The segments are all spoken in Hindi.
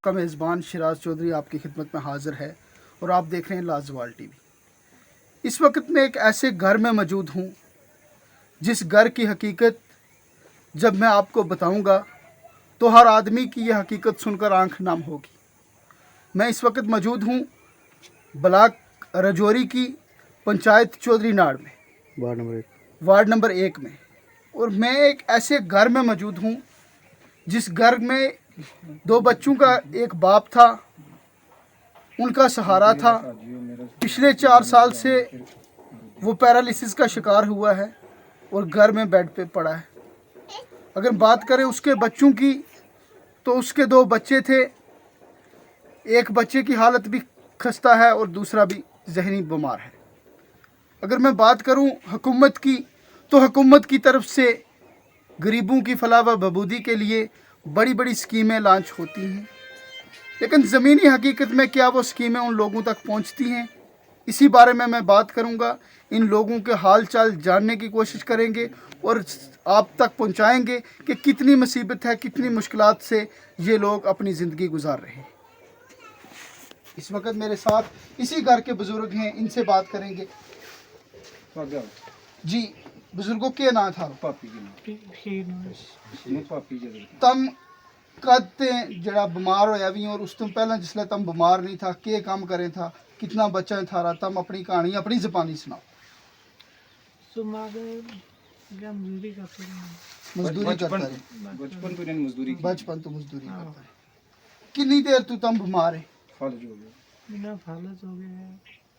आपका मेज़बान शिराज चौधरी आपकी खिदमत में हाज़िर है और आप देख रहे हैं लाजवाल टीवी। इस वक्त मैं एक ऐसे घर में मौजूद हूँ जिस घर की हकीकत जब मैं आपको बताऊँगा तो हर आदमी की यह हकीकत सुनकर आंख नम होगी। मैं इस वक्त मौजूद हूँ ब्लॉक रजौरी की पंचायत चौधरी नाड़ में, वार्ड नंबर 1 में, और मैं एक ऐसे घर में मौजूद हूँ जिस घर में 2 बच्चों का एक बाप था, उनका सहारा था। पिछले 4 साल से वो पैरालिसिस का शिकार हुआ है और घर में बेड पे पड़ा है। अगर बात करें उसके बच्चों की तो उसके 2 बच्चे थे, एक बच्चे की हालत भी खस्ता है और दूसरा भी जहनी बीमार है। अगर मैं बात करूं हुकूमत की तो हुकूमत की तरफ से गरीबों की फलाह व बहबूदी के लिए बड़ी बड़ी स्कीमें लॉन्च होती हैं, लेकिन ज़मीनी हकीकत में क्या वो स्कीमें उन लोगों तक पहुंचती हैं, इसी बारे में मैं बात करूंगा। इन लोगों के हाल चाल जानने की कोशिश करेंगे और आप तक पहुंचाएंगे कि कितनी मुसीबत है, कितनी मुश्किलात से ये लोग अपनी ज़िंदगी गुजार रहे हैं। इस वक्त मेरे साथ इसी घर के बुज़ुर्ग हैं, इनसे बात करेंगे। जी बुजुर्गों के ना था तम कद ते जड़ा बीमार होया भी और उस तुम पहला जिसले तम बीमार नहीं था के काम करे था, कितना बच्चा थारा, तम अपनी कहानी अपनी ज़बानी सुनाओ। मजदूरी करता है, बचपन तो मजदूरी करता है। कितनी देर तू तम बीमार है? फालज हो गया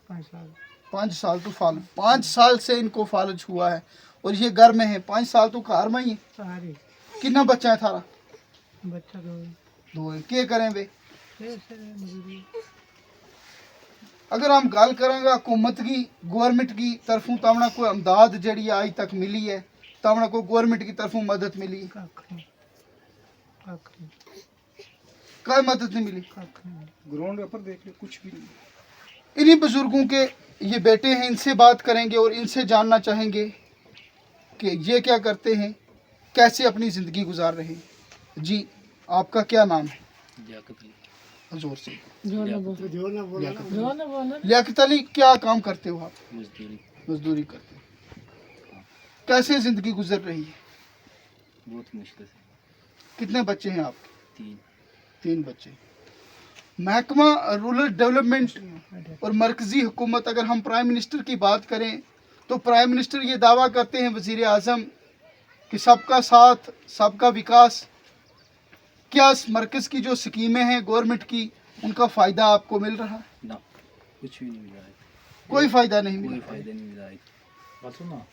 5 साल। 5 साल तो 5 साल से इनको फालज हुआ है और ये घर में है। 5 साल तो घर में ही है। कितना बच्चा है थारा? बच्चा 2 है। क्या करें वे? अगर हम गल करेंगे हुकूमत की, गवर्नमेंट की तरफों तमना कोई अमदाद जड़ी आज तक मिली है, तमना कोई गवर्नमेंट की तरफों मदद मिली? कोई मदद नहीं मिली। ग्राउंड पर देख लो, कुछ भी नहीं। इन्हीं बुजुर्गों के ये बेटे हैं, इनसे बात करेंगे और इनसे जानना चाहेंगे कि ये क्या करते हैं, कैसे अपनी ज़िंदगी गुजार रहे हैं। जी आपका क्या नाम है? जोर से। लियाकत अली, क्या काम करते हो आप? मजदूरी करते हो। कैसे ज़िंदगी गुजर रही है? बहुत मुश्किल से। कितने बच्चे हैं आपके? 3 बच्चे। महकमा रूरल डेवलपमेंट और मरकज़ी हुकूमत, अगर हम प्राइम मिनिस्टर की बात करें तो प्राइम मिनिस्टर ये दावा करते हैं वज़ीर आज़म कि सबका साथ सबका विकास। क्या मरकज़ की जो स्कीमें हैं गवर्नमेंट की, उनका फ़ायदा आपको मिल रहा है? ना, कुछ भी नहीं मिला है। कोई फ़ायदा नहीं मिला? कोई फायदा नहीं मिला है।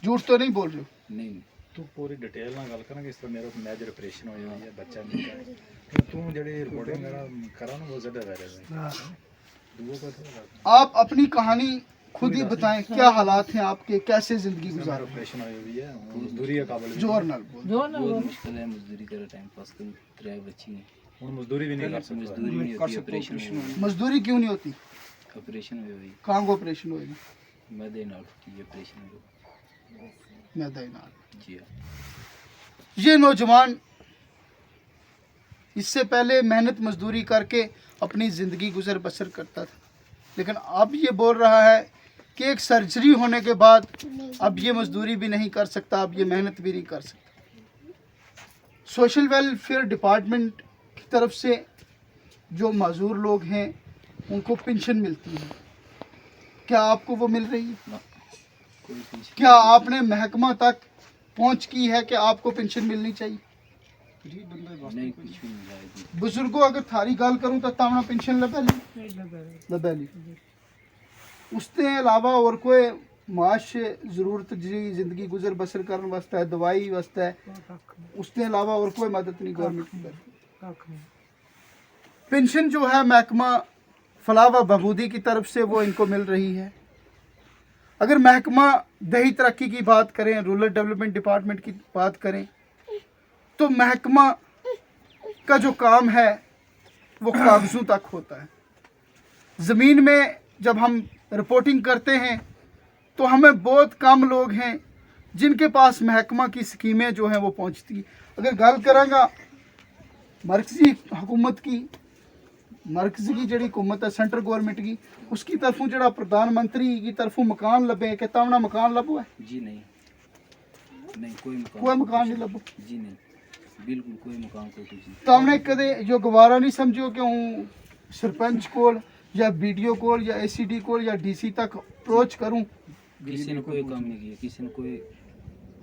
झूठ तो नहीं बोल रहे हो? नहीं। तू पूरी डिटेल ना गल करेंगे। इस तरह मेरा मेजर ऑपरेशन हो जाए, बच्चा नहीं है, तू जड़ी रिकॉर्डिंग करा ना वो ज़्यादा है। आप अपनी कहानी खुद ही बताएं, क्या हालात हैं आपके, कैसे ज़िंदगी गुजार? ऑपरेशन हुई है, मजदूरी है काबिल जोर नाल बोल। बहुत मुश्किल है मजदूरी करे, टाइम पास कर 3 बच्ची है। हम मजदूरी भी नहीं कर सकते। मजदूरी नहीं होती, ऑपरेशन मजदूरी क्यों नहीं होती? ऑपरेशन हुई। कहाँ को ऑपरेशन होएगा? मैदे नाल की ऑपरेशन हुई। मैदाई नाल। जी हाँ। ये नौजवान इससे पहले मेहनत मजदूरी करके अपनी ज़िंदगी गुजर बसर करता था, लेकिन अब ये बोल रहा है कि एक सर्जरी होने के बाद अब ये मजदूरी भी नहीं कर सकता, अब ये मेहनत भी नहीं कर सकता। सोशल वेलफेयर डिपार्टमेंट की तरफ से जो मजदूर लोग हैं उनको पेंशन मिलती है, क्या आपको वो मिल रही है? कोई पेंशन क्या आपने महकमा तक पहुंच की है कि आपको पेंशन मिलनी चाहिए? नहीं, कुछ भी नहीं मिला है। बुजुर्गों अगर थारी गल करूं तो तावना पेंशन लबैली उसके अलावा और कोई माश जरूरत जी जिंदगी गुजर बसर करने वास्ते है, दवाई वास्ते है, उसके अलावा और कोई मदद नहीं गवर्नमेंट की तरफ। पेंशन जो है महकमा फलाह व बहबूदी की तरफ से वो इनको मिल रही है। अगर महकमा दही तरक्की की बात करें, रूरल डेवलपमेंट डिपार्टमेंट की बात करें, तो महकमा का जो काम है वो कागज़ों तक होता है। ज़मीन में जब हम रिपोर्टिंग करते हैं तो हमें बहुत कम लोग हैं जिनके पास महकमा की स्कीमें जो हैं वो पहुंचती। अगर गल करांगा मरकज़ी हुकूमत की मरकज़ी की जड़ी हुकूमत है सेंट्रल गवर्नमेंट की उसकी तरफों जड़ा प्रधानमंत्री की तरफों मकान लभे कि तावना मकान लभो है जी नहीं, नहीं कोई कोई मकान नहीं लभो जी नहीं, बिल्कुल कोई मकान कोई कुछ नहीं। तावने कदे जो गवारा नहीं समझो कि हूँ सरपंच कोल या बीडीओ कोल या एसीडी कोल या डीसी तक अप्रोच करूँ किसी ने कोई काम नहीं किया, किसी ने कोई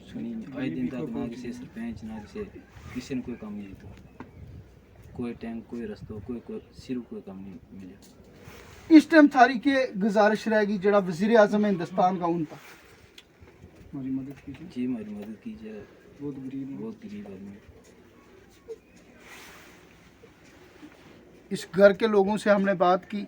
सुनी नहीं, आए दिन तक ना किसी सरपंच ना किसी ने कोई काम नहीं किया, कोई टैंक कोई रास्ता कोई सिर्फ कोई काम नहीं मिला। इस टाइम थारी के गुजारिश रहेगी जड़ा वजीर आजम हिंदुस्तान का उन तक हमारी मदद कीजिए जी हमारी मदद कीजिए, बहुत गरीब आदमी। इस घर के लोगों से हमने बात की,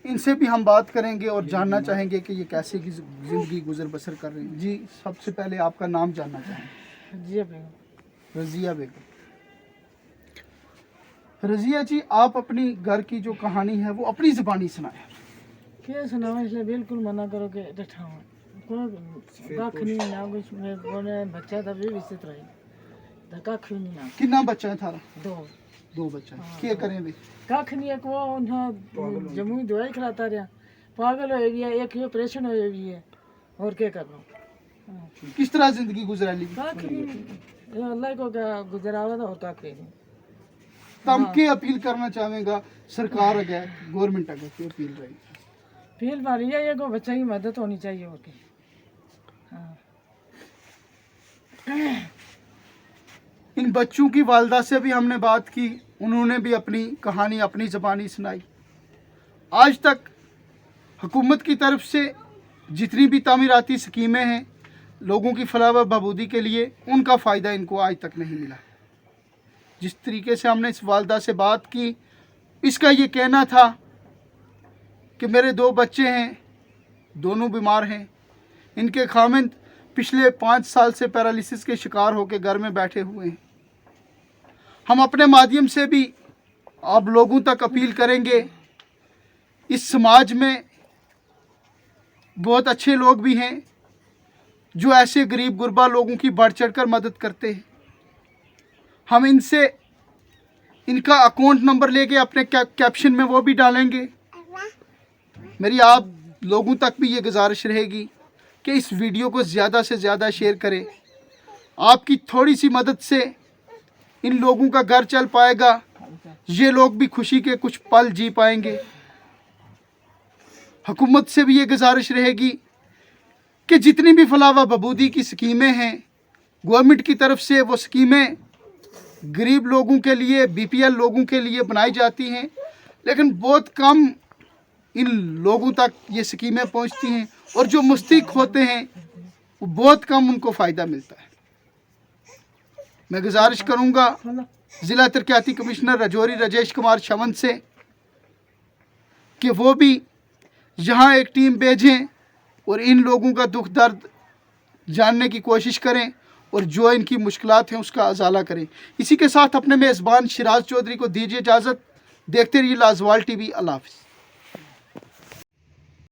इनसे भी हम बात करेंगे और जानना चाहेंगे कि ये कैसे की ज़िंदगी गुजर बसर कर रहे हैं। जी सबसे पहले आपका नाम जानना चाहेंगे। रज़िया बेगम। रज़िया जी आप अपनी घर की जो कहानी है वो अपनी ज़बानी सुनाएं। क्या सुनाओ, इसलिए बिल्कुल मना करो कि बैठा कोई कख नहीं ना कुछ। मैं बोले बच्चा था भी विसित रही तो कख भी नहीं ना। कितना बच्चा है थारा? दो बच्चा क्या करें वे? कख नहीं। एक वो उन्हें जमुई दवाई खिलाता रहा, पागल हो गया, एक ये ऑपरेशन हो गई है, और क्या करना। किस तरह जिंदगी गुजराली? कख नहीं, अल्लाह को क्या गुजरावा था और कख नहीं। तम के अपील करना चाहेगा सरकार अगे गवर्नमेंट अगे की अपील रहेगी? फील मारी है, ये को बच्चा की मदद होनी चाहिए और की। इन बच्चों की वालदा से भी हमने बात की, उन्होंने भी अपनी कहानी अपनी ज़बानी सुनाई। आज तक हुकूमत की तरफ से जितनी भी तामीराती स्कीमें हैं लोगों की फलाह व बहबूदी के लिए, उनका फ़ायदा इनको आज तक नहीं मिला। जिस तरीके से हमने इस वालदा से बात की, इसका ये कहना था कि मेरे 2 बच्चे हैं, दोनों बीमार हैं, इनके खामिंद पिछले 5 साल से पैरालिसिस के शिकार होकर घर में बैठे हुए हैं। हम अपने माध्यम से भी आप लोगों तक अपील करेंगे, इस समाज में बहुत अच्छे लोग भी हैं जो ऐसे गरीब गुरबा लोगों की बढ़ चढ़ कर मदद करते हैं। हम इनसे इनका अकाउंट नंबर लेके अपने कैप्शन में वो भी डालेंगे। मेरी आप लोगों तक भी ये गुजारिश रहेगी कि इस वीडियो को ज़्यादा से ज़्यादा शेयर करें। आपकी थोड़ी सी मदद से इन लोगों का घर चल पाएगा, ये लोग भी खुशी के कुछ पल जी पाएंगे। हुकूमत से भी ये गुजारिश रहेगी कि जितनी भी फलाह व बहबूदी की स्कीमें हैं गवर्नमेंट की तरफ से, वो स्कीमें गरीब लोगों के लिए, बीपीएल लोगों के लिए बनाई जाती हैं, लेकिन बहुत कम इन लोगों तक ये स्कीमें पहुंचती हैं और जो मुस्तहिक होते हैं वो बहुत कम उनको फ़ायदा मिलता है। मैं गुजारिश करूंगा ज़िला तरक्याती कमिश्नर राजौरी राजेश कुमार शवन से कि वो भी यहाँ एक टीम भेजें और इन लोगों का दुख दर्द जानने की कोशिश करें और जो इनकी मुश्किलात हैं उसका अजाला करें। इसी के साथ अपने मेज़बान शिराज चौधरी को दीजिए इजाज़त। देखते रहिए लाजवाल टीवी। अल्लाह हाफ़िज़।